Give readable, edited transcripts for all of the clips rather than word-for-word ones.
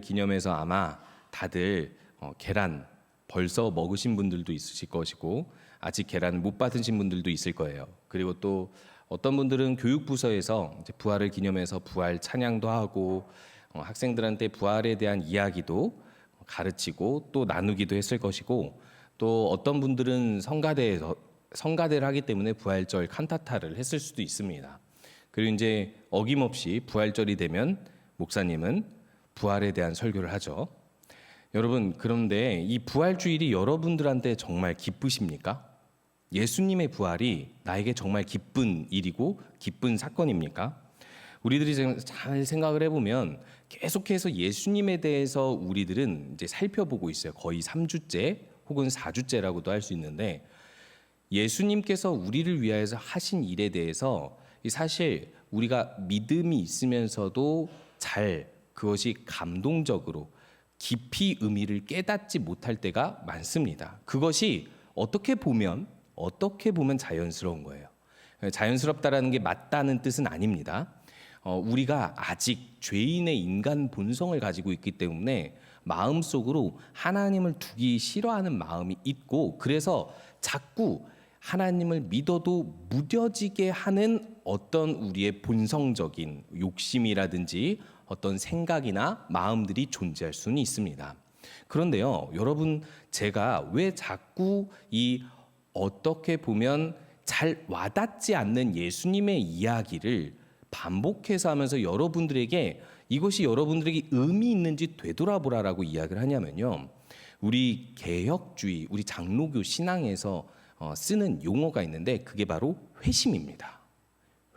기념해서 아마 다들 계란 벌써 먹으신 분들도 있으실 것이고 아직 계란을 못 받으신 분들도 있을 거예요. 그리고 또 어떤 분들은 교육부서에서 이제 부활을 기념해서 부활 찬양도 하고 학생들한테 부활에 대한 이야기도 가르치고 또 나누기도 했을 것이고, 또 어떤 분들은 성가대를 하기 때문에 부활절 칸타타를 했을 수도 있습니다. 그리고 이제 어김없이 부활절이 되면 목사님은 부활에 대한 설교를 하죠. 여러분, 그런데 이 부활주일이 여러분들한테 정말 기쁘십니까? 예수님의 부활이 나에게 정말 기쁜 일이고 기쁜 사건입니까? 우리들이 잘 생각을 해보면 계속해서 예수님에 대해서 우리들은 이제 살펴보고 있어요. 거의 3주째 혹은 4주째라고도 할 수 있는데, 예수님께서 우리를 위하여서 하신 일에 대해서 사실 우리가 믿음이 있으면서도 잘 그것이 감동적으로 깊이 의미를 깨닫지 못할 때가 많습니다. 그것이 어떻게 보면 자연스러운 거예요. 자연스럽다라는 게 맞다는 뜻은 아닙니다. 우리가 아직 죄인의 인간 본성을 가지고 있기 때문에 마음속으로 하나님을 두기 싫어하는 마음이 있고, 그래서 자꾸 하나님을 믿어도 무뎌지게 하는 어떤 우리의 본성적인 욕심이라든지 어떤 생각이나 마음들이 존재할 수는 있습니다. 그런데요, 여러분, 제가 왜 자꾸 이 어떻게 보면 잘 와닿지 않는 예수님의 이야기를 반복해서 하면서 여러분들에게 이것이 여러분들에게 의미 있는지 되돌아보라라고 이야기를 하냐면요, 우리 개혁주의, 우리 장로교 신앙에서 쓰는 용어가 있는데 그게 바로 회심입니다.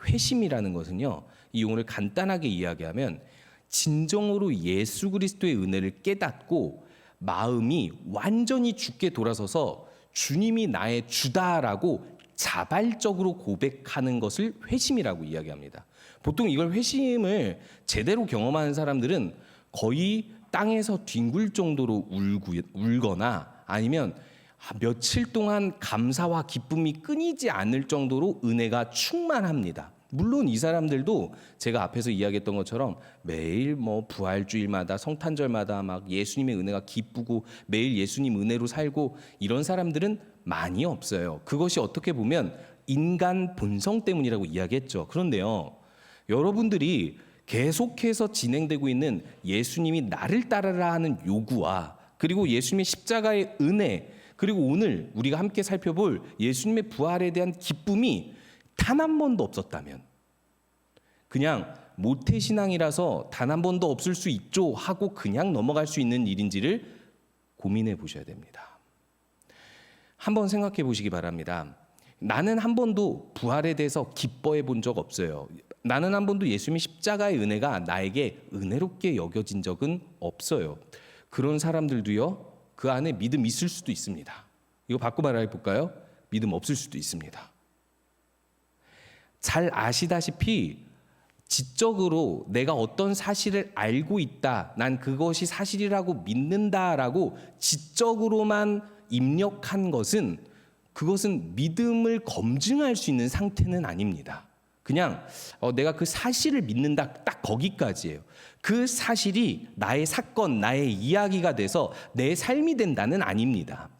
회심이라는 것은요, 이 용어를 간단하게 이야기하면 진정으로 예수 그리스도의 은혜를 깨닫고 마음이 완전히 주께 돌아서서 주님이 나의 주다라고 자발적으로 고백하는 것을 회심이라고 이야기합니다. 보통 이걸 회심을 제대로 경험하는 사람들은 거의 땅에서 뒹굴 정도로 울거나 아니면 며칠 동안 감사와 기쁨이 끊이지 않을 정도로 은혜가 충만합니다. 물론 이 사람들도 제가 앞에서 이야기했던 것처럼 매일 부활주일마다 성탄절마다 막 예수님의 은혜가 기쁘고 매일 예수님 은혜로 살고 이런 사람들은 많이 없어요. 그것이 어떻게 보면 인간 본성 때문이라고 이야기했죠. 그런데요, 여러분들이 계속해서 진행되고 있는 예수님이 나를 따르라 하는 요구와 그리고 예수님의 십자가의 은혜, 그리고 오늘 우리가 함께 살펴볼 예수님의 부활에 대한 기쁨이 단 한 번도 없었다면, 그냥 모태신앙이라서 단 한 번도 없을 수 있죠 하고 그냥 넘어갈 수 있는 일인지를 고민해 보셔야 됩니다. 한번 생각해 보시기 바랍니다. 나는 한 번도 부활에 대해서 기뻐해 본 적 없어요. 나는 한 번도 예수님의 십자가의 은혜가 나에게 은혜롭게 여겨진 적은 없어요. 그런 사람들도요, 그 안에 믿음 있을 수도 있습니다. 이거 바꿔 말해 볼까요? 믿음 없을 수도 있습니다. 잘 아시다시피 지적으로 내가 어떤 사실을 알고 있다, 난 그것이 사실이라고 믿는다라고 지적으로만 입력한 것은 그것은 믿음을 검증할 수 있는 상태는 아닙니다. 그냥 내가 그 사실을 믿는다, 딱 거기까지예요. 그 사실이 나의 사건, 나의 이야기가 돼서 내 삶이 된다는 아닙니다.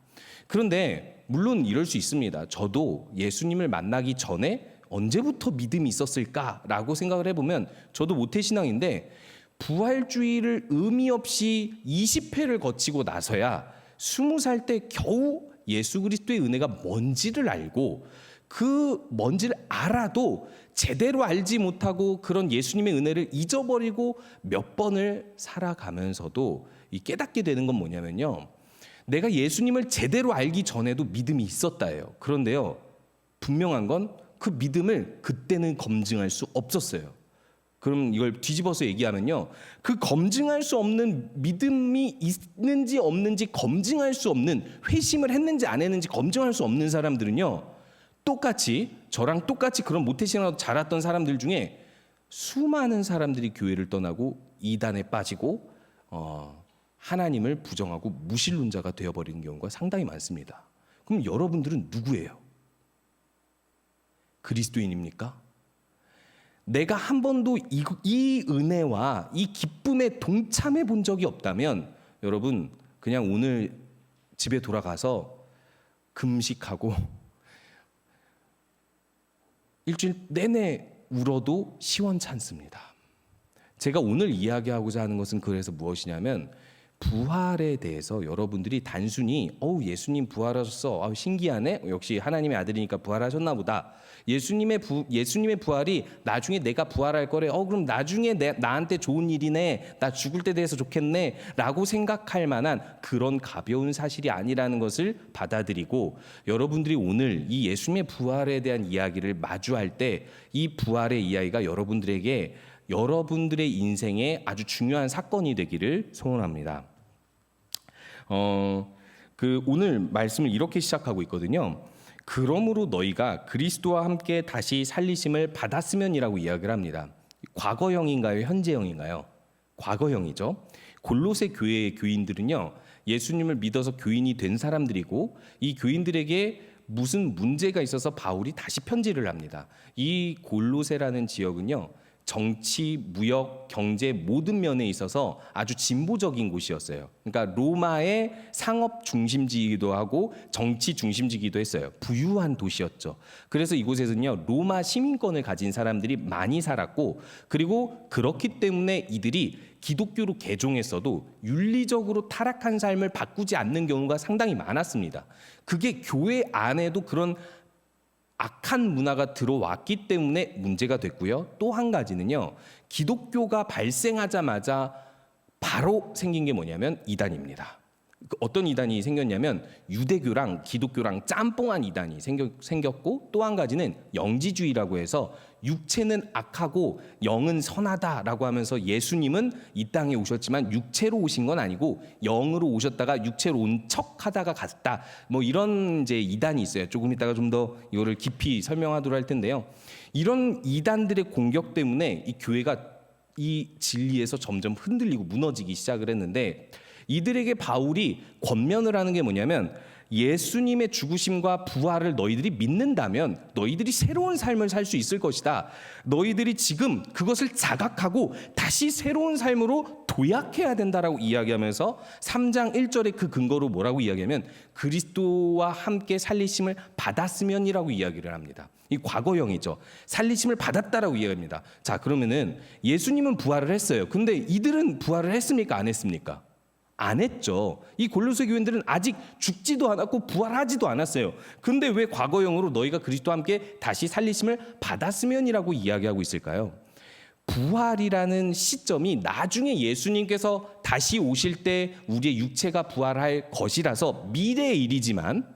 그런데 물론 이럴 수 있습니다. 저도 예수님을 만나기 전에 언제부터 믿음이 있었을까라고 생각을 해보면 저도 모태신앙인데 부활주의를 의미 없이 20회를 거치고 나서야 20살 때 겨우 예수 그리스도의 은혜가 뭔지를 알고, 그 뭔지를 알아도 제대로 알지 못하고 그런 예수님의 은혜를 잊어버리고 몇 번을 살아가면서도 이 깨닫게 되는 건 뭐냐면요, 내가 예수님을 제대로 알기 전에도 믿음이 있었다예요. 그런데요, 분명한 건 그 믿음을 그때는 검증할 수 없었어요. 그럼 이걸 뒤집어서 얘기하면요, 그 검증할 수 없는 믿음이 있는지 없는지 검증할 수 없는, 회심을 했는지 안 했는지 검증할 수 없는 사람들은요, 저랑 똑같이 그런 모태신앙으로 자랐던 사람들 중에 수많은 사람들이 교회를 떠나고 이단에 빠지고 하나님을 부정하고 무신론자가 되어버리는 경우가 상당히 많습니다. 그럼 여러분들은 누구예요? 그리스도인입니까? 내가 한 번도 이 은혜와 이 기쁨에 동참해 본 적이 없다면 여러분 그냥 오늘 집에 돌아가서 금식하고 일주일 내내 울어도 시원찮습니다. 제가 오늘 이야기하고자 하는 것은 그래서 무엇이냐면 부활에 대해서 여러분들이 단순히 예수님 부활하셨어, 신기하네, 역시 하나님의 아들이니까 부활하셨나 보다, 예수님의 부활이 나중에 내가 부활할 거래, 그럼 나중에 나한테 좋은 일이네, 나 죽을 때 대해서 좋겠네 라고 생각할 만한 그런 가벼운 사실이 아니라는 것을 받아들이고, 여러분들이 오늘 이 예수님의 부활에 대한 이야기를 마주할 때 이 부활의 이야기가 여러분들에게 여러분들의 인생에 아주 중요한 사건이 되기를 소원합니다. 오늘 말씀을 이렇게 시작하고 있거든요. 그러므로 너희가 그리스도와 함께 다시 살리심을 받았으면이라고 이야기를 합니다. 과거형인가요? 현재형인가요? 과거형이죠. 골로새 교회의 교인들은요, 예수님을 믿어서 교인이 된 사람들이고, 이 교인들에게 무슨 문제가 있어서 바울이 다시 편지를 합니다. 이 골로새라는 지역은요, 정치, 무역, 경제 모든 면에 있어서 아주 진보적인 곳이었어요. 그러니까 로마의 상업 중심지이기도 하고 정치 중심지이기도 했어요. 부유한 도시였죠. 그래서 이곳에서는요, 로마 시민권을 가진 사람들이 많이 살았고, 그리고 그렇기 때문에 이들이 기독교로 개종했어도 윤리적으로 타락한 삶을 바꾸지 않는 경우가 상당히 많았습니다. 그게 교회 안에도 그런 악한 문화가 들어왔기 때문에 문제가 됐고요. 또 한 가지는요, 기독교가 발생하자마자 바로 생긴 게 뭐냐면 이단입니다. 어떤 이단이 생겼냐면 유대교랑 기독교랑 짬뽕한 이단이 생겼고, 또 한 가지는 영지주의라고 해서 육체는 악하고 영은 선하다라고 하면서 예수님은 이 땅에 오셨지만 육체로 오신 건 아니고 영으로 오셨다가 육체로 온 척하다가 갔다, 뭐 이런 이제 이단이 있어요. 조금 이따가 좀 더 이거를 깊이 설명하도록 할 텐데요. 이런 이단들의 공격 때문에 이 교회가 이 진리에서 점점 흔들리고 무너지기 시작을 했는데, 이들에게 바울이 권면을 하는 게 뭐냐면, 예수님의 죽으심과 부활을 너희들이 믿는다면 너희들이 새로운 삶을 살 수 있을 것이다. 너희들이 지금 그것을 자각하고 다시 새로운 삶으로 도약해야 된다라고 이야기하면서 3장 1절에 그 근거로 뭐라고 이야기하면 그리스도와 함께 살리심을 받았으면이라고 이야기를 합니다. 이 과거형이죠. 살리심을 받았다라고 이야기합니다. 자, 그러면은 예수님은 부활을 했어요. 근데 이들은 부활을 했습니까? 안 했습니까? 안 했죠. 이 골로새 교인들은 아직 죽지도 않았고 부활하지도 않았어요. 근데 왜 과거형으로 너희가 그리스도와 함께 다시 살리심을 받았으면이라고 이야기하고 있을까요? 부활이라는 시점이 나중에 예수님께서 다시 오실 때 우리의 육체가 부활할 것이라서 미래의 일이지만,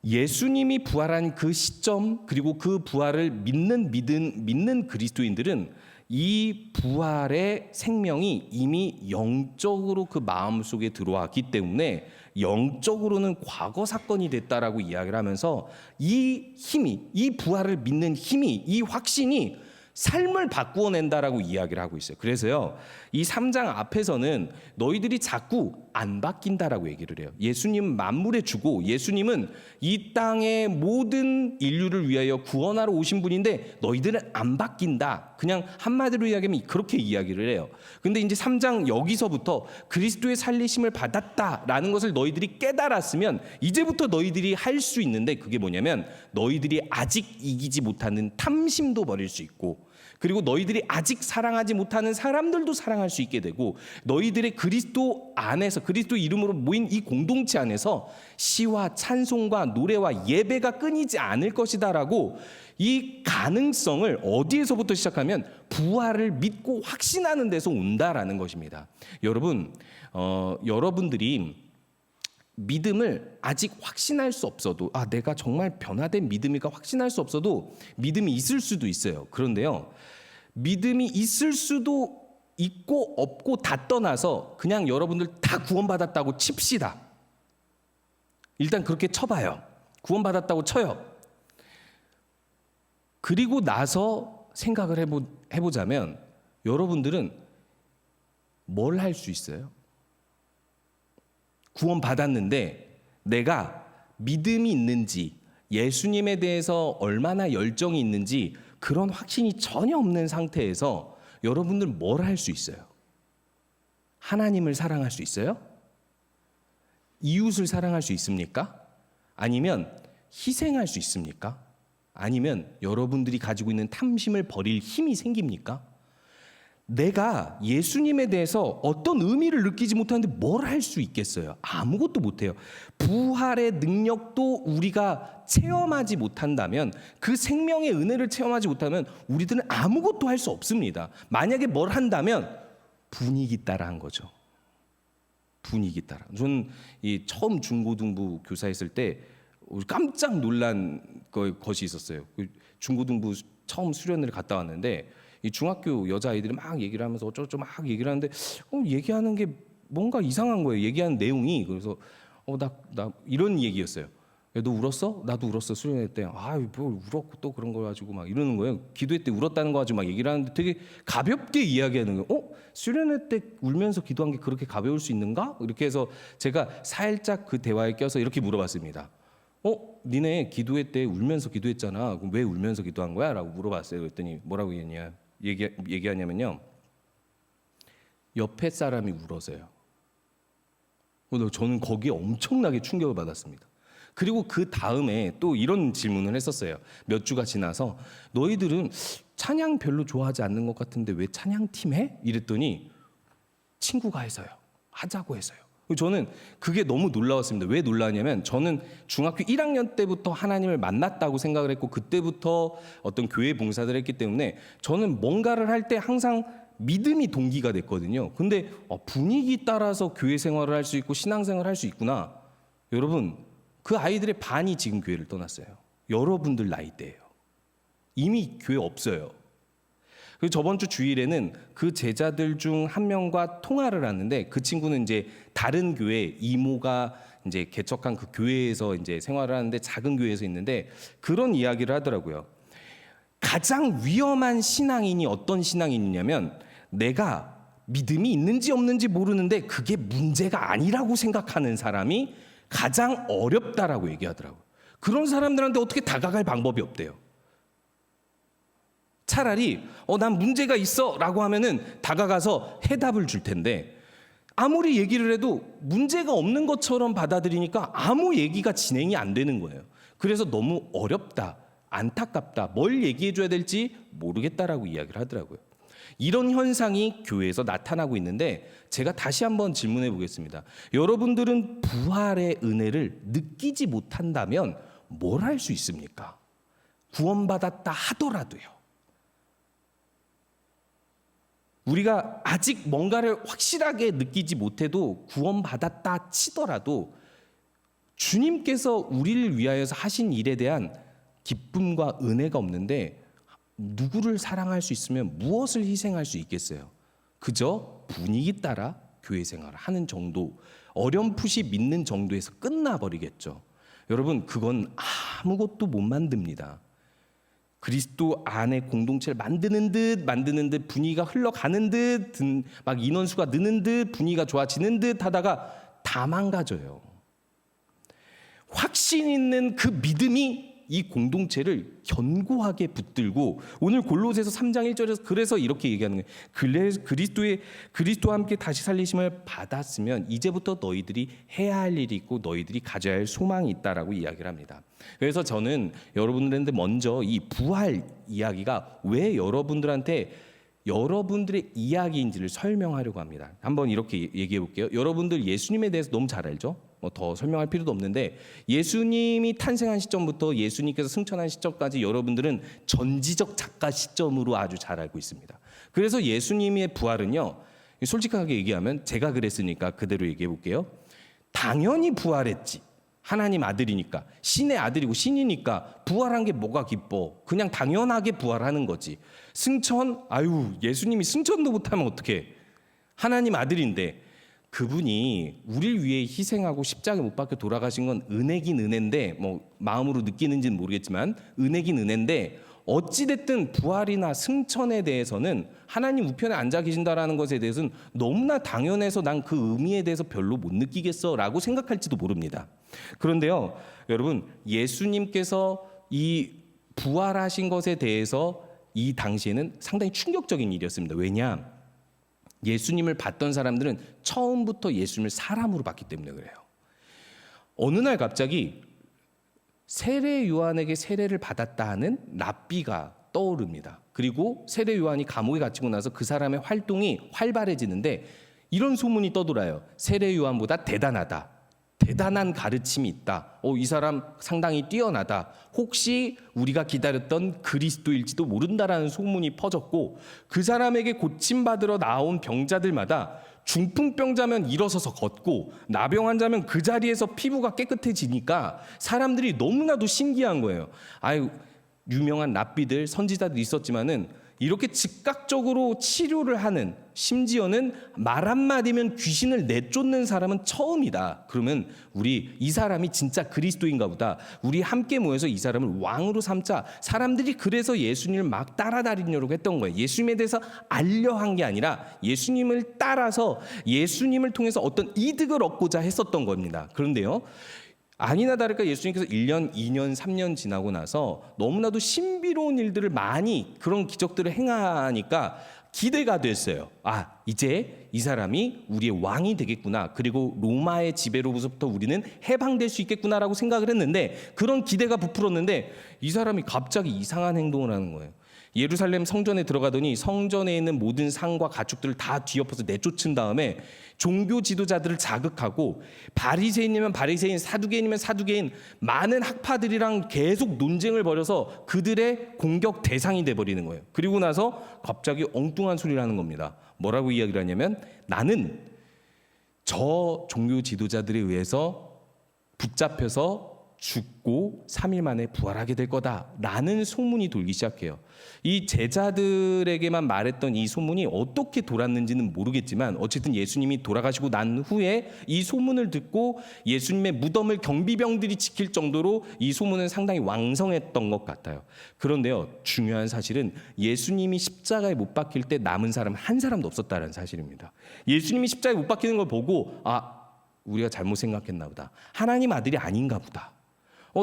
예수님이 부활한 그 시점, 그리고 그 부활을 믿는 그리스도인들은 이 부활의 생명이 이미 영적으로 그 마음속에 들어왔기 때문에 영적으로는 과거 사건이 됐다라고 이야기를 하면서, 이 힘이, 이 부활을 믿는 힘이, 이 확신이 삶을 바꾸어낸다라고 이야기를 하고 있어요. 그래서요, 이 3장 앞에서는 너희들이 자꾸 안 바뀐다라고 얘기를 해요. 예수님 만물의 주고 예수님은 이 땅의 모든 인류를 위하여 구원하러 오신 분인데 너희들은 안 바뀐다. 그냥 한마디로 이야기하면 그렇게 이야기를 해요. 근데 이제 3장 여기서부터 그리스도의 살리심을 받았다라는 것을 너희들이 깨달았으면 이제부터 너희들이 할 수 있는데, 그게 뭐냐면 너희들이 아직 이기지 못하는 탐심도 버릴 수 있고, 그리고 너희들이 아직 사랑하지 못하는 사람들도 사랑할 수 있게 되고, 너희들의 그리스도 안에서, 그리스도 이름으로 모인 이 공동체 안에서 시와 찬송과 노래와 예배가 끊이지 않을 것이다라고, 이 가능성을 어디에서부터 시작하면 부활을 믿고 확신하는 데서 온다라는 것입니다. 여러분, 여러분들이 믿음을 아직 확신할 수 없어도, 내가 정말 변화된 믿음이가 확신할 수 없어도 믿음이 있을 수도 있어요. 그런데요, 믿음이 있을 수도 있고 없고 다 떠나서 그냥 여러분들 다 구원받았다고 칩시다. 일단 그렇게 쳐봐요. 구원받았다고 쳐요. 그리고 나서 생각을 해보자면 여러분들은 뭘 할 수 있어요? 구원받았는데 내가 믿음이 있는지, 예수님에 대해서 얼마나 열정이 있는지 그런 확신이 전혀 없는 상태에서 여러분들 뭘 할 수 있어요? 하나님을 사랑할 수 있어요? 이웃을 사랑할 수 있습니까? 아니면 희생할 수 있습니까? 아니면 여러분들이 가지고 있는 탐심을 버릴 힘이 생깁니까? 내가 예수님에 대해서 어떤 의미를 느끼지 못하는데 뭘 할 수 있겠어요? 아무것도 못해요. 부활의 능력도 우리가 체험하지 못한다면, 그 생명의 은혜를 체험하지 못하면 우리들은 아무것도 할 수 없습니다. 만약에 뭘 한다면 분위기 따라 한 거죠. 분위기 따라. 저는 이 처음 중고등부 교사했을 때 깜짝 놀란 것이 있었어요. 중고등부 처음 수련회를 갔다 왔는데 이 중학교 여자아이들이 막 얘기를 하면서 어쩌고저쩌고 막 얘기를 하는데 얘기하는 게 뭔가 이상한 거예요. 얘기하는 내용이. 그래서 나 이런 얘기였어요. 야, 너 울었어? 나도 울었어. 수련회 때. 뭐 울었고 또 그런 거 가지고 막 이러는 거예요. 기도회 때 울었다는 거 가지고 막 얘기를 하는데 되게 가볍게 이야기하는 거예요. 수련회 때 울면서 기도한 게 그렇게 가벼울 수 있는가? 이렇게 해서 제가 살짝 그 대화에 껴서 이렇게 물어봤습니다. 니네 기도회 때 울면서 기도했잖아. 그럼 왜 울면서 기도한 거야? 라고 물어봤어요. 그랬더니 뭐라고 얘기하냐면요. 옆에 사람이 울어서요. 저는 거기에 엄청나게 충격을 받았습니다. 그리고 그 다음에 또 이런 질문을 했었어요. 몇 주가 지나서 너희들은 찬양 별로 좋아하지 않는 것 같은데 왜 찬양팀 해? 이랬더니 친구가 해서요. 하자고 해서요. 저는 그게 너무 놀라웠습니다. 왜 놀라냐면 저는 중학교 1학년 때부터 하나님을 만났다고 생각을 했고 그때부터 어떤 교회 봉사들을 했기 때문에 저는 뭔가를 할 때 항상 믿음이 동기가 됐거든요. 근데 분위기 따라서 교회 생활을 할 수 있고 신앙생활을 할 수 있구나. 여러분, 그 아이들의 반이 지금 교회를 떠났어요. 여러분들 나이대예요. 이미 교회 없어요. 그리고 저번 주 주일에는 그 제자들 중 한 명과 통화를 하는데 그 친구는 이제 다른 교회 이모가 이제 개척한 그 교회에서 이제 생활을 하는데 작은 교회에서 있는데 그런 이야기를 하더라고요. 가장 위험한 신앙인이 어떤 신앙인이냐면 내가 믿음이 있는지 없는지 모르는데 그게 문제가 아니라고 생각하는 사람이 가장 어렵다라고 얘기하더라고요. 그런 사람들한테 어떻게 다가갈 방법이 없대요. 차라리 난 문제가 있어 라고 하면은 다가가서 해답을 줄 텐데 아무리 얘기를 해도 문제가 없는 것처럼 받아들이니까 아무 얘기가 진행이 안 되는 거예요. 그래서 너무 어렵다, 안타깝다, 뭘 얘기해 줘야 될지 모르겠다라고 이야기를 하더라고요. 이런 현상이 교회에서 나타나고 있는데 제가 다시 한번 질문해 보겠습니다. 여러분들은 부활의 은혜를 느끼지 못한다면 뭘 할 수 있습니까? 구원받았다 하더라도요. 우리가 아직 뭔가를 확실하게 느끼지 못해도 구원받았다 치더라도 주님께서 우리를 위하여서 하신 일에 대한 기쁨과 은혜가 없는데 누구를 사랑할 수 있으면 무엇을 희생할 수 있겠어요? 그저 분위기 따라 교회 생활을 하는 정도, 어렴풋이 믿는 정도에서 끝나버리겠죠. 여러분, 그건 아무것도 못 만듭니다. 그리스도 안에 공동체를 만드는 듯 분위기가 흘러가는 듯 막 인원수가 느는 듯 분위기가 좋아지는 듯 하다가 다 망가져요. 확신 있는 그 믿음이 이 공동체를 견고하게 붙들고 오늘 골로새서 3장 1절에서 그래서 이렇게 얘기하는 거예요. 그리스도와 함께 다시 살리심을 받았으면 이제부터 너희들이 해야 할 일이 있고 너희들이 가져야 할 소망이 있다라고 이야기를 합니다. 그래서 저는 여러분들한테 먼저 이 부활 이야기가 왜 여러분들한테 여러분들의 이야기인지를 설명하려고 합니다. 한번 이렇게 얘기해 볼게요. 여러분들 예수님에 대해서 너무 잘 알죠? 더 설명할 필요도 없는데 예수님이 탄생한 시점부터 예수님께서 승천한 시점까지 여러분들은 전지적 작가 시점으로 아주 잘 알고 있습니다. 그래서 예수님의 부활은요, 솔직하게 얘기하면 제가 그랬으니까 그대로 얘기해 볼게요. 당연히 부활했지. 하나님 아들이니까, 신의 아들이고 신이니까 부활한 게 뭐가 기뻐. 그냥 당연하게 부활하는 거지. 승천? 예수님이 승천도 못하면 어떡해. 하나님 아들인데 그분이 우리를 위해 희생하고 십자가에 못 박혀 돌아가신 건 은혜긴 은혜인데 마음으로 느끼는지는 모르겠지만 은혜긴 은혜인데 어찌됐든 부활이나 승천에 대해서는 하나님 우편에 앉아 계신다라는 것에 대해서는 너무나 당연해서 난 그 의미에 대해서 별로 못 느끼겠어라고 생각할지도 모릅니다. 그런데요, 여러분, 예수님께서 이 부활하신 것에 대해서 이 당시에는 상당히 충격적인 일이었습니다. 왜냐? 예수님을 봤던 사람들은 처음부터 예수님을 사람으로 봤기 때문에 그래요. 어느 날 갑자기 세례 요한에게 세례를 받았다 하는 랍비가 떠오릅니다. 그리고 세례 요한이 감옥에 갇히고 나서 그 사람의 활동이 활발해지는데 이런 소문이 떠돌아요. 세례 요한보다 대단하다. 대단한 가르침이 있다. 이 사람 상당히 뛰어나다. 혹시 우리가 기다렸던 그리스도일지도 모른다라는 소문이 퍼졌고 그 사람에게 고침받으러 나온 병자들마다 중풍병자면 일어서서 걷고 나병 환자면 그 자리에서 피부가 깨끗해지니까 사람들이 너무나도 신기한 거예요. 유명한 랍비들, 선지자들이 있었지만은 이렇게 즉각적으로 치료를 하는, 심지어는 말 한마디면 귀신을 내쫓는 사람은 처음이다. 그러면 이 사람이 진짜 그리스도인가 보다. 우리 함께 모여서 이 사람을 왕으로 삼자. 사람들이 그래서 예수님을 막 따라다니려고 했던 거예요. 예수님에 대해서 알려 한 게 아니라 예수님을 따라서 예수님을 통해서 어떤 이득을 얻고자 했었던 겁니다. 그런데요, 아니나 다를까 예수님께서 1년, 2년, 3년 지나고 나서 너무나도 신비로운 일들을 많이 그런 기적들을 행하니까 기대가 됐어요. 이제 이 사람이 우리의 왕이 되겠구나. 그리고 로마의 지배로부터 우리는 해방될 수 있겠구나라고 생각을 했는데 그런 기대가 부풀었는데 이 사람이 갑자기 이상한 행동을 하는 거예요. 예루살렘 성전에 들어가더니 성전에 있는 모든 상과 가축들을 다 뒤엎어서 내쫓은 다음에 종교 지도자들을 자극하고 바리새인이면 바리새인, 사두개인이면 사두개인 많은 학파들이랑 계속 논쟁을 벌여서 그들의 공격 대상이 돼버리는 거예요. 그리고 나서 갑자기 엉뚱한 소리를 하는 겁니다. 뭐라고 이야기를 하냐면 나는 저 종교 지도자들에 의해서 붙잡혀서 죽고 3일 만에 부활하게 될 거다라는 소문이 돌기 시작해요. 이 제자들에게만 말했던 이 소문이 어떻게 돌았는지는 모르겠지만 어쨌든 예수님이 돌아가시고 난 후에 이 소문을 듣고 예수님의 무덤을 경비병들이 지킬 정도로 이 소문은 상당히 왕성했던 것 같아요. 그런데요, 중요한 사실은 예수님이 십자가에 못 박힐 때 남은 사람 한 사람도 없었다는 사실입니다. 예수님이 십자가에 못 박히는 걸 보고 우리가 잘못 생각했나 보다. 하나님 아들이 아닌가 보다.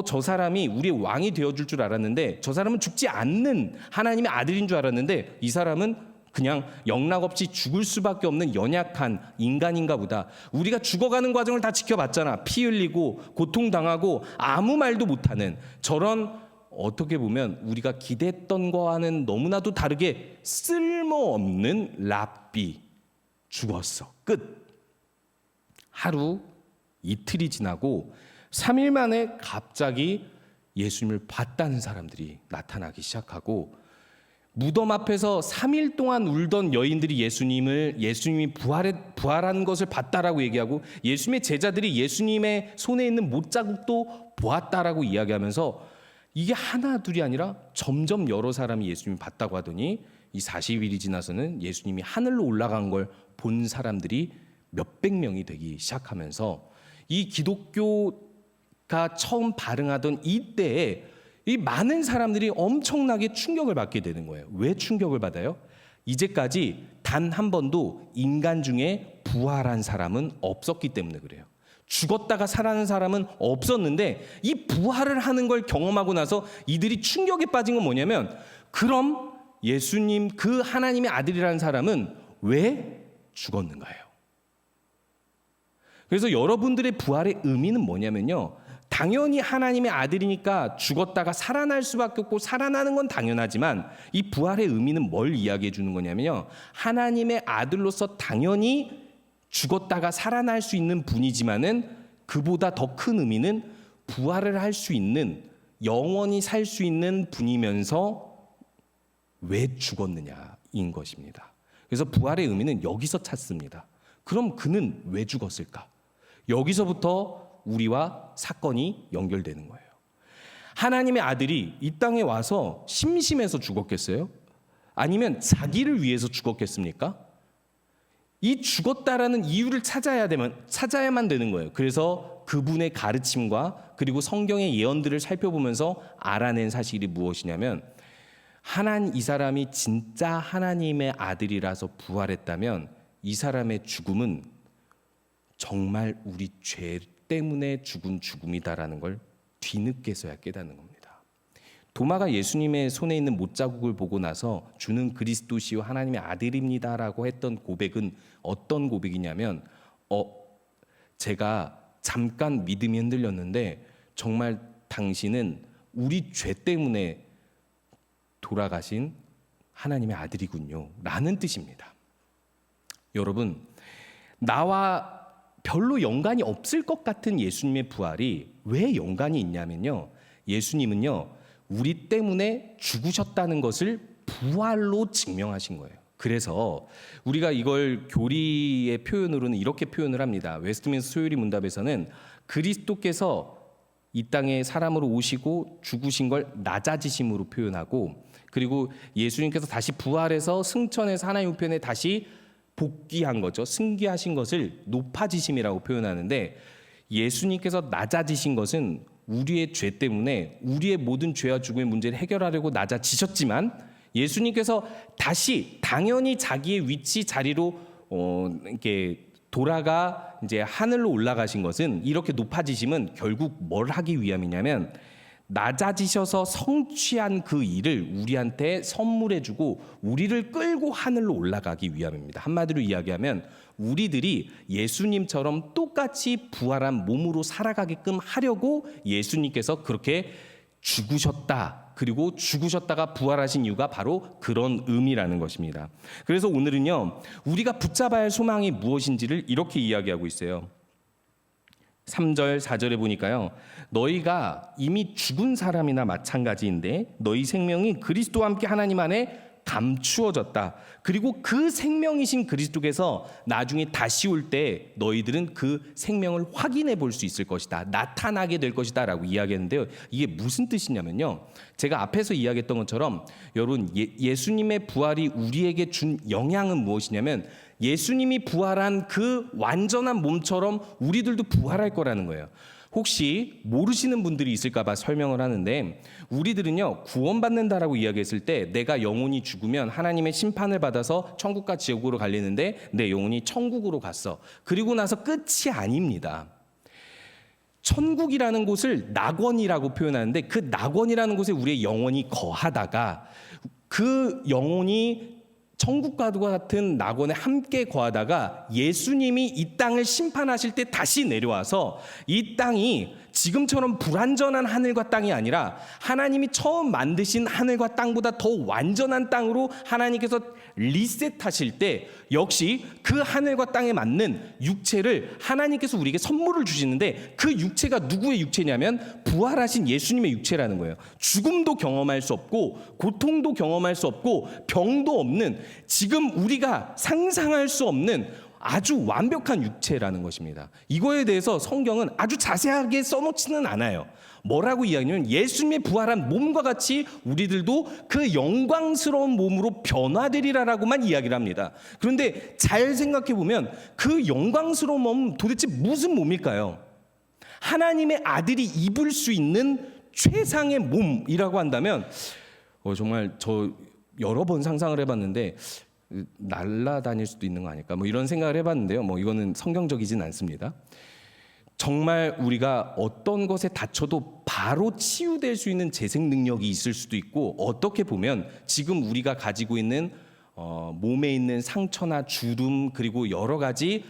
저 사람이 우리의 왕이 되어줄 줄 알았는데 저 사람은 죽지 않는 하나님의 아들인 줄 알았는데 이 사람은 그냥 영락없이 죽을 수밖에 없는 연약한 인간인가 보다. 우리가 죽어가는 과정을 다 지켜봤잖아. 피 흘리고 고통당하고 아무 말도 못하는 저런 어떻게 보면 우리가 기대했던 거와는 너무나도 다르게 쓸모없는 랍비 죽었어. 끝. 하루 이틀이 지나고 3일 만에 갑자기 예수님을 봤다는 사람들이 나타나기 시작하고 무덤 앞에서 3일 동안 울던 여인들이 예수님이 부활한 것을 봤다라고 얘기하고 예수님의 제자들이 예수님의 손에 있는 못자국도 보았다라고 이야기하면서 이게 하나 둘이 아니라 점점 여러 사람이 예수님을 봤다고 하더니 이 40일이 지나서는 예수님이 하늘로 올라간 걸 본 사람들이 몇백 명이 되기 시작하면서 이 기독교가 처음 발흥하던 이때에 이 많은 사람들이 엄청나게 충격을 받게 되는 거예요. 왜 충격을 받아요? 이제까지 단 한 번도 인간 중에 부활한 사람은 없었기 때문에 그래요. 죽었다가 살아난 사람은 없었는데 이 부활을 하는 걸 경험하고 나서 이들이 충격에 빠진 건 뭐냐면 그럼 예수님 그 하나님의 아들이라는 사람은 왜 죽었는가요? 그래서 여러분들의 부활의 의미는 뭐냐면요, 당연히 하나님의 아들이니까 죽었다가 살아날 수밖에 없고 살아나는 건 당연하지만 이 부활의 의미는 뭘 이야기해 주는 거냐면요, 하나님의 아들로서 당연히 죽었다가 살아날 수 있는 분이지만은 그보다 더 큰 의미는 부활을 할 수 있는, 영원히 살 수 있는 분이면서 왜 죽었느냐인 것입니다. 그래서 부활의 의미는 여기서 찾습니다. 그럼 그는 왜 죽었을까? 여기서부터 우리와 사건이 연결되는 거예요. 하나님의 아들이 이 땅에 와서 심심해서 죽었겠어요? 아니면 자기를 위해서 죽었겠습니까? 이 죽었다라는 이유를 찾아야만 되는 거예요. 그래서 그분의 가르침과 그리고 성경의 예언들을 살펴보면서 알아낸 사실이 무엇이냐면 이 사람이 진짜 하나님의 아들이라서 부활했다면 이 사람의 죽음은 정말 우리 죄 때문에 죽은 죽음이다라는 걸 뒤늦게서야 깨닫는 겁니다. 도마가 예수님의 손에 있는 못자국을 보고 나서 주는 그리스도시요 하나님의 아들입니다라고 했던 고백은 어떤 고백이냐면 제가 잠깐 믿음이 흔들렸는데 정말 당신은 우리 죄 때문에 돌아가신 하나님의 아들이군요 라는 뜻입니다. 여러분, 나와 별로 연관이 없을 것 같은 예수님의 부활이 왜 연관이 있냐면요, 예수님은요 우리 때문에 죽으셨다는 것을 부활로 증명하신 거예요. 그래서 우리가 이걸 교리의 표현으로는 이렇게 표현을 합니다. 웨스트민스터 소요리 문답에서는 그리스도께서 이 땅에 사람으로 오시고 죽으신 걸 낮아지심으로 표현하고, 그리고 예수님께서 다시 부활해서 승천해서 하나님 우편에 다시 복귀한 거죠. 승귀하신 것을 높아지심이라고 표현하는데, 예수님께서 낮아지신 것은 우리의 죄 때문에 우리의 모든 죄와 죽음의 문제를 해결하려고 낮아지셨지만, 예수님께서 다시 당연히 자기의 위치 자리로 이렇게 돌아가 이제 하늘로 올라가신 것은, 이렇게 높아지심은 결국 뭘 하기 위함이냐면 낮아지셔서 성취한 그 일을 우리한테 선물해주고 우리를 끌고 하늘로 올라가기 위함입니다. 한마디로 이야기하면 우리들이 예수님처럼 똑같이 부활한 몸으로 살아가게끔 하려고 예수님께서 그렇게 죽으셨다. 그리고 죽으셨다가 부활하신 이유가 바로 그런 의미라는 것입니다. 그래서 오늘은요, 우리가 붙잡아야 할 소망이 무엇인지를 이렇게 이야기하고 있어요. 3절, 4절에 보니까요, 너희가 이미 죽은 사람이나 마찬가지인데 너희 생명이 그리스도와 함께 하나님 안에 감추어졌다. 그리고 그 생명이신 그리스도께서 나중에 다시 올 때 너희들은 그 생명을 확인해 볼 수 있을 것이다. 나타나게 될 것이다 라고 이야기했는데요, 이게 무슨 뜻이냐면요, 제가 앞에서 이야기했던 것처럼 여러분, 예수님의 부활이 우리에게 준 영향은 무엇이냐면 예수님이 부활한 그 완전한 몸처럼 우리들도 부활할 거라는 거예요. 혹시 모르시는 분들이 있을까 봐 설명을 하는데, 우리들은요 구원받는다라고 이야기했을 때 내가 영혼이 죽으면 하나님의 심판을 받아서 천국과 지옥으로 갈리는데 내 영혼이 천국으로 갔어. 그리고 나서 끝이 아닙니다. 천국이라는 곳을 낙원이라고 표현하는데, 그 낙원이라는 곳에 우리의 영혼이 거하다가 그 영혼이 천국과 같은 낙원에 함께 거하다가 예수님이 이 땅을 심판하실 때 다시 내려와서 이 땅이 지금처럼 불완전한 하늘과 땅이 아니라 하나님이 처음 만드신 하늘과 땅보다 더 완전한 땅으로 하나님께서 리셋하실 때 역시 그 하늘과 땅에 맞는 육체를 하나님께서 우리에게 선물을 주시는데, 그 육체가 누구의 육체냐면 부활하신 예수님의 육체라는 거예요. 죽음도 경험할 수 없고 고통도 경험할 수 없고 병도 없는, 지금 우리가 상상할 수 없는 아주 완벽한 육체라는 것입니다. 이거에 대해서 성경은 아주 자세하게 써놓지는 않아요. 뭐라고 이야기하냐면 예수님의 부활한 몸과 같이 우리들도 그 영광스러운 몸으로 변화되리라라고만 이야기를 합니다. 그런데 잘 생각해 보면 그 영광스러운 몸은 도대체 무슨 몸일까요? 하나님의 아들이 입을 수 있는 최상의 몸이라고 한다면 정말 저 여러 번 상상을 해봤는데 날아다닐 수도 있는 거 아닐까, 이런 생각을 해봤는데요, 이거는 성경적이진 않습니다. 정말 우리가 어떤 것에 다쳐도 바로 치유될 수 있는 재생 능력이 있을 수도 있고, 어떻게 보면 지금 우리가 가지고 있는 몸에 있는 상처나 주름 그리고 여러 가지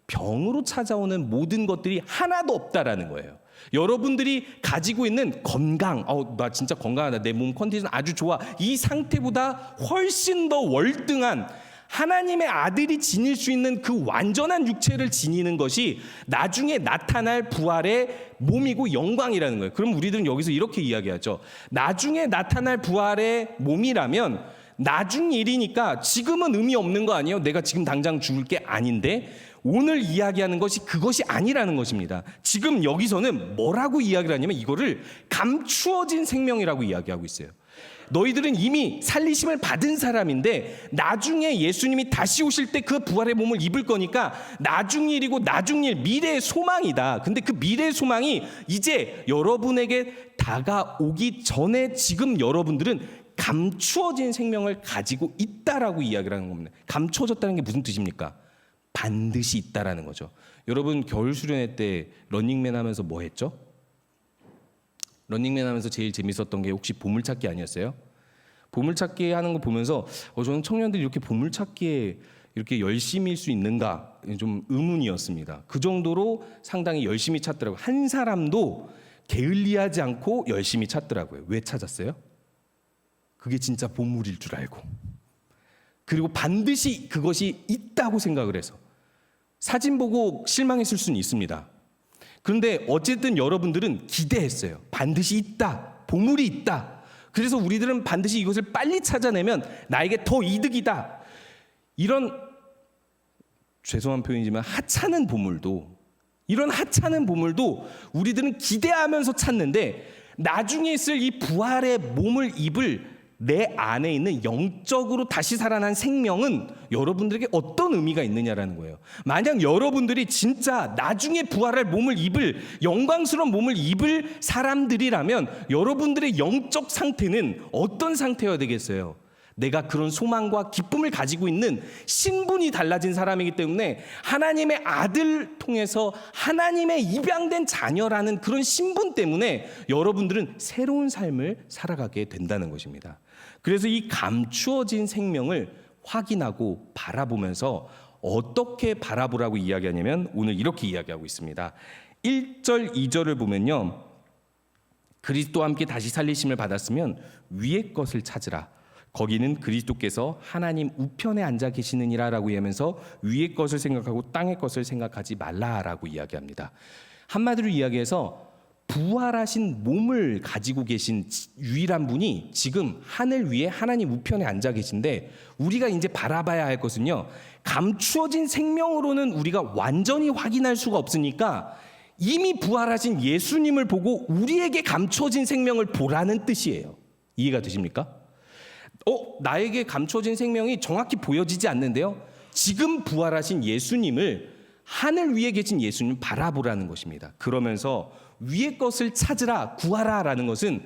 병으로 찾아오는 모든 것들이 하나도 없다라는 거예요. 여러분들이 가지고 있는 건강, 나 진짜 건강하다, 내 몸 컨디션 아주 좋아, 이 상태보다 훨씬 더 월등한 하나님의 아들이 지닐 수 있는 그 완전한 육체를 지니는 것이 나중에 나타날 부활의 몸이고 영광이라는 거예요. 그럼 우리들은 여기서 이렇게 이야기하죠. 나중에 나타날 부활의 몸이라면 나중 일이니까 지금은 의미 없는 거 아니에요? 내가 지금 당장 죽을 게 아닌데, 오늘 이야기하는 것이 그것이 아니라는 것입니다. 지금 여기서는 뭐라고 이야기를 하냐면 이거를 감추어진 생명이라고 이야기하고 있어요. 너희들은 이미 살리심을 받은 사람인데 나중에 예수님이 다시 오실 때 그 부활의 몸을 입을 거니까 나중 일이고 나중 일, 미래의 소망이다. 근데 그 미래의 소망이 이제 여러분에게 다가오기 전에 지금 여러분들은 감추어진 생명을 가지고 있다라고 이야기를 하는 겁니다. 감추어졌다는 게 무슨 뜻입니까? 반드시 있다라는 거죠. 여러분 겨울 수련회 때 러닝맨 하면서 뭐 했죠? 런닝맨 하면서 제일 재밌었던 게 혹시 보물찾기 아니었어요? 보물찾기 하는 거 보면서 저는 청년들이 이렇게 보물찾기에 이렇게 열심일 수 있는가 좀 의문이었습니다. 그 정도로 상당히 열심히 찾더라고요. 한 사람도 게을리하지 않고 열심히 찾더라고요. 왜 찾았어요? 그게 진짜 보물일 줄 알고, 그리고 반드시 그것이 있다고 생각을 해서. 사진 보고 실망했을 수는 있습니다. 그런데 어쨌든 여러분들은 기대했어요. 반드시 있다, 보물이 있다. 그래서 우리들은 반드시 이것을 빨리 찾아내면 나에게 더 이득이다. 이런, 죄송한 표현이지만 하찮은 보물도, 이런 하찮은 보물도 우리들은 기대하면서 찾는데, 나중에 있을 이 부활의 몸을 입을 내 안에 있는 영적으로 다시 살아난 생명은 여러분들에게 어떤 의미가 있느냐라는 거예요. 만약 여러분들이 진짜 나중에 부활할 몸을 입을, 영광스러운 몸을 입을 사람들이라면 여러분들의 영적 상태는 어떤 상태여야 되겠어요? 내가 그런 소망과 기쁨을 가지고 있는 신분이 달라진 사람이기 때문에 하나님의 아들 통해서 하나님의 입양된 자녀라는 그런 신분 때문에 여러분들은 새로운 삶을 살아가게 된다는 것입니다. 그래서 이 감추어진 생명을 확인하고 바라보면서 어떻게 바라보라고 이야기하냐면 오늘 이렇게 이야기하고 있습니다. 1절, 2절을 보면요, 그리스도와 함께 다시 살리심을 받았으면 위의 것을 찾으라. 거기는 그리스도께서 하나님 우편에 앉아 계시느니라 라고 하면서 위의 것을 생각하고 땅의 것을 생각하지 말라라고 이야기합니다. 한마디로 이야기해서 부활하신 몸을 가지고 계신 유일한 분이 지금 하늘 위에 하나님 우편에 앉아 계신데, 우리가 이제 바라봐야 할 것은요, 감추어진 생명으로는 우리가 완전히 확인할 수가 없으니까 이미 부활하신 예수님을 보고 우리에게 감추어진 생명을 보라는 뜻이에요. 이해가 되십니까? 나에게 감춰진 생명이 정확히 보여지지 않는데요, 지금 부활하신 예수님을, 하늘 위에 계신 예수님을 바라보라는 것입니다. 그러면서 위의 것을 찾으라, 구하라 라는 것은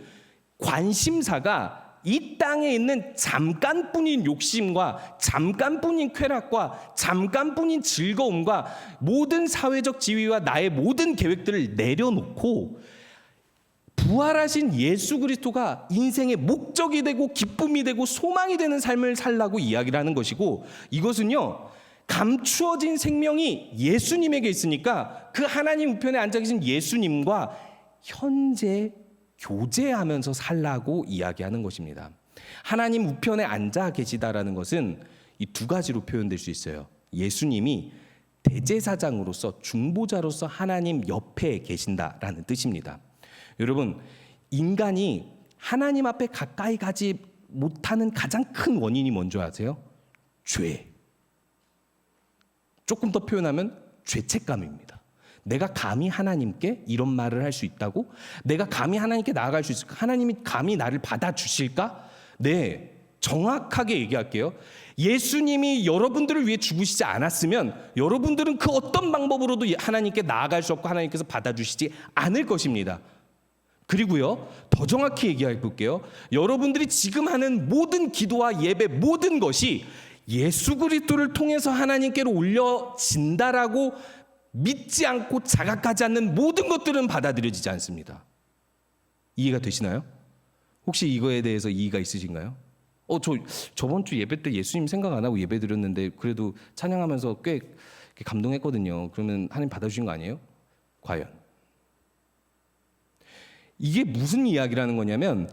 관심사가 이 땅에 있는 잠깐뿐인 욕심과 잠깐뿐인 쾌락과 잠깐뿐인 즐거움과 모든 사회적 지위와 나의 모든 계획들을 내려놓고 부활하신 예수 그리스도가 인생의 목적이 되고 기쁨이 되고 소망이 되는 삶을 살라고 이야기를 하는 것이고, 이것은요, 감추어진 생명이 예수님에게 있으니까 그 하나님 우편에 앉아 계신 예수님과 현재 교제하면서 살라고 이야기하는 것입니다. 하나님 우편에 앉아 계시다라는 것은 이 두 가지로 표현될 수 있어요. 예수님이 대제사장으로서, 중보자로서 하나님 옆에 계신다라는 뜻입니다. 여러분, 인간이 하나님 앞에 가까이 가지 못하는 가장 큰 원인이 뭔지 아세요? 죄. 조금 더 표현하면 죄책감입니다. 내가 감히 하나님께 이런 말을 할 수 있다고? 내가 감히 하나님께 나아갈 수 있을까? 하나님이 감히 나를 받아주실까? 네, 정확하게 얘기할게요. 예수님이 여러분들을 위해 죽으시지 않았으면 여러분들은 그 어떤 방법으로도 하나님께 나아갈 수 없고 하나님께서 받아주시지 않을 것입니다. 그리고요, 더 정확히 얘기해 볼게요. 여러분들이 지금 하는 모든 기도와 예배, 모든 것이 예수 그리스도를 통해서 하나님께로 올려진다라고 믿지 않고 자각하지 않는 모든 것들은 받아들여지지 않습니다. 이해가 되시나요? 혹시 이거에 대해서 이의가 있으신가요? 저번 주 예배 때 예수님 생각 안 하고 예배 드렸는데 그래도 찬양하면서 꽤 감동했거든요. 그러면 하나님 받아주신 거 아니에요? 과연? 이게 무슨 이야기라는 거냐면,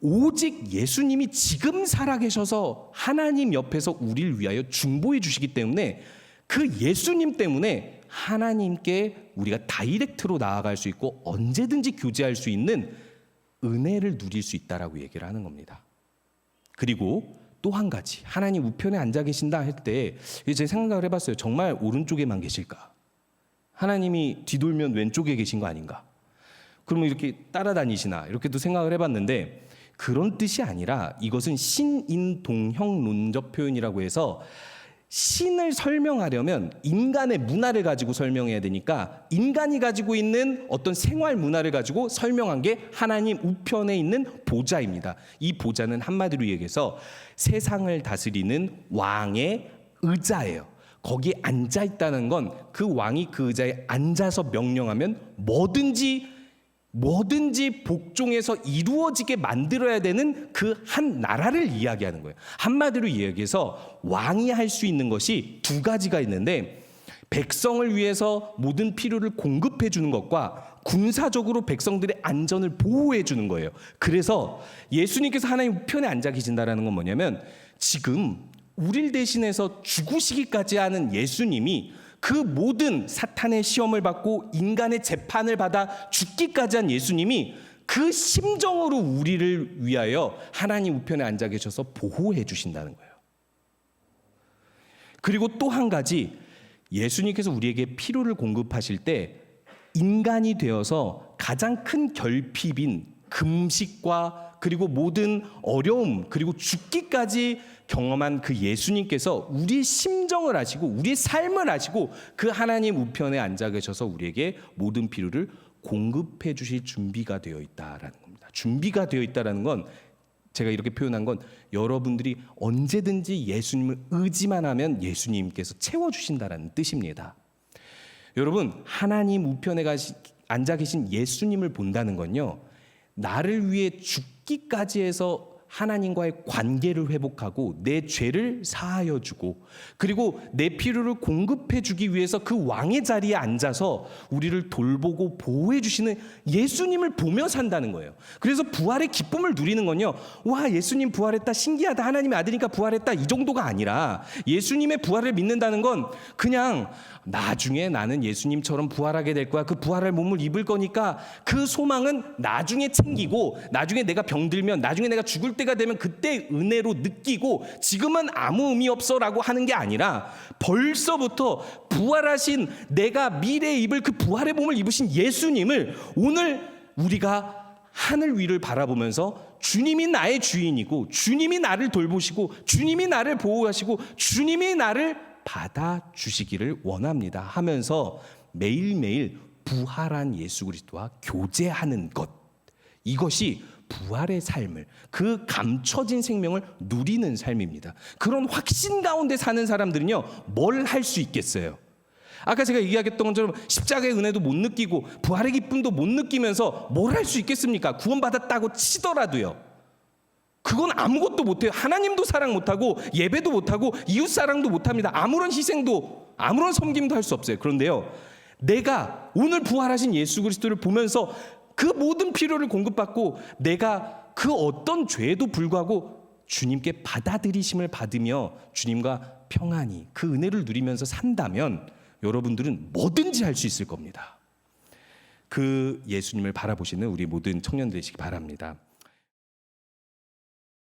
오직 예수님이 지금 살아계셔서 하나님 옆에서 우리를 위하여 중보해 주시기 때문에 그 예수님 때문에 하나님께 우리가 다이렉트로 나아갈 수 있고 언제든지 교제할 수 있는 은혜를 누릴 수 있다라고 얘기를 하는 겁니다. 그리고 또 한 가지, 하나님 우편에 앉아 계신다 할 때 제 생각을 해봤어요. 정말 오른쪽에만 계실까? 하나님이 뒤돌면 왼쪽에 계신 거 아닌가? 그러면 이렇게 따라다니시나? 이렇게도 생각을 해봤는데, 그런 뜻이 아니라 이것은 신인동형론적 표현이라고 해서, 신을 설명하려면 인간의 문화를 가지고 설명해야 되니까 인간이 가지고 있는 어떤 생활 문화를 가지고 설명한 게 하나님 우편에 있는 보좌입니다. 이 보좌는 한마디로 얘기해서 세상을 다스리는 왕의 의자예요. 거기에 앉아 있다는 건 그 왕이 그 의자에 앉아서 명령하면 뭐든지 뭐든지 복종해서 이루어지게 만들어야 되는 그 한 나라를 이야기하는 거예요. 한마디로 이야기해서 왕이 할 수 있는 것이 두 가지가 있는데, 백성을 위해서 모든 필요를 공급해 주는 것과 군사적으로 백성들의 안전을 보호해 주는 거예요. 그래서 예수님께서 하나님 편에 앉아 계신다라는 건 뭐냐면, 지금 우리를 대신해서 죽으시기까지 하는 예수님이 그 모든 사탄의 시험을 받고 인간의 재판을 받아 죽기까지 한 예수님이 그 심정으로 우리를 위하여 하나님 우편에 앉아 계셔서 보호해 주신다는 거예요. 그리고 또 한 가지, 예수님께서 우리에게 필요를 공급하실 때 인간이 되어서 가장 큰 결핍인 금식과 그리고 모든 어려움 그리고 죽기까지 경험한 그 예수님께서 우리의 심정을 아시고 우리의 삶을 아시고 그 하나님 우편에 앉아 계셔서 우리에게 모든 필요를 공급해 주실 준비가 되어 있다라는 겁니다. 준비가 되어 있다라는 건, 제가 이렇게 표현한 건, 여러분들이 언제든지 예수님을 의지만 하면 예수님께서 채워주신다라는 뜻입니다. 여러분, 하나님 우편에 앉아 계신 예수님을 본다는 건요, 나를 위해 죽기까지 해서 하나님과의 관계를 회복하고 내 죄를 사하여 주고, 그리고 내 필요를 공급해 주기 위해서 그 왕의 자리에 앉아서 우리를 돌보고 보호해 주시는 예수님을 보며 산다는 거예요. 그래서 부활의 기쁨을 누리는 건요, 와, 예수님 부활했다, 신기하다, 하나님의 아들이니까 부활했다, 이 정도가 아니라, 예수님의 부활을 믿는다는 건 그냥 나중에 나는 예수님처럼 부활하게 될 거야, 그 부활할 몸을 입을 거니까 그 소망은 나중에 챙기고, 나중에 내가 병들면, 나중에 내가 죽을 때가 되면 그때 은혜로 느끼고, 지금은 아무 의미 없어라고 하는 게 아니라, 벌써부터 부활하신, 내가 미래에 입을 그 부활의 몸을 입으신 예수님을 오늘 우리가 하늘 위를 바라보면서 주님이 나의 주인이고, 주님이 나를 돌보시고, 주님이 나를 보호하시고, 주님이 나를 받아주시기를 원합니다 하면서 매일매일 부활한 예수 그리스도와 교제하는 것, 이것이 부활의 삶을, 그 감춰진 생명을 누리는 삶입니다. 그런 확신 가운데 사는 사람들은요, 뭘 할 수 있겠어요? 아까 제가 얘기하겠던 것처럼 십자가의 은혜도 못 느끼고 부활의 기쁨도 못 느끼면서 뭘 할 수 있겠습니까? 구원받았다고 치더라도요, 그건 아무것도 못해요. 하나님도 사랑 못하고 예배도 못하고 이웃사랑도 못합니다. 아무런 희생도, 아무런 섬김도 할 수 없어요. 그런데요, 내가 오늘 부활하신 예수 그리스도를 보면서 그 모든 필요를 공급받고, 내가 그 어떤 죄에도 불구하고 주님께 받아들이심을 받으며 주님과 평안히 그 은혜를 누리면서 산다면 여러분들은 뭐든지 할 수 있을 겁니다. 그 예수님을 바라보시는 우리 모든 청년들 되시기 바랍니다.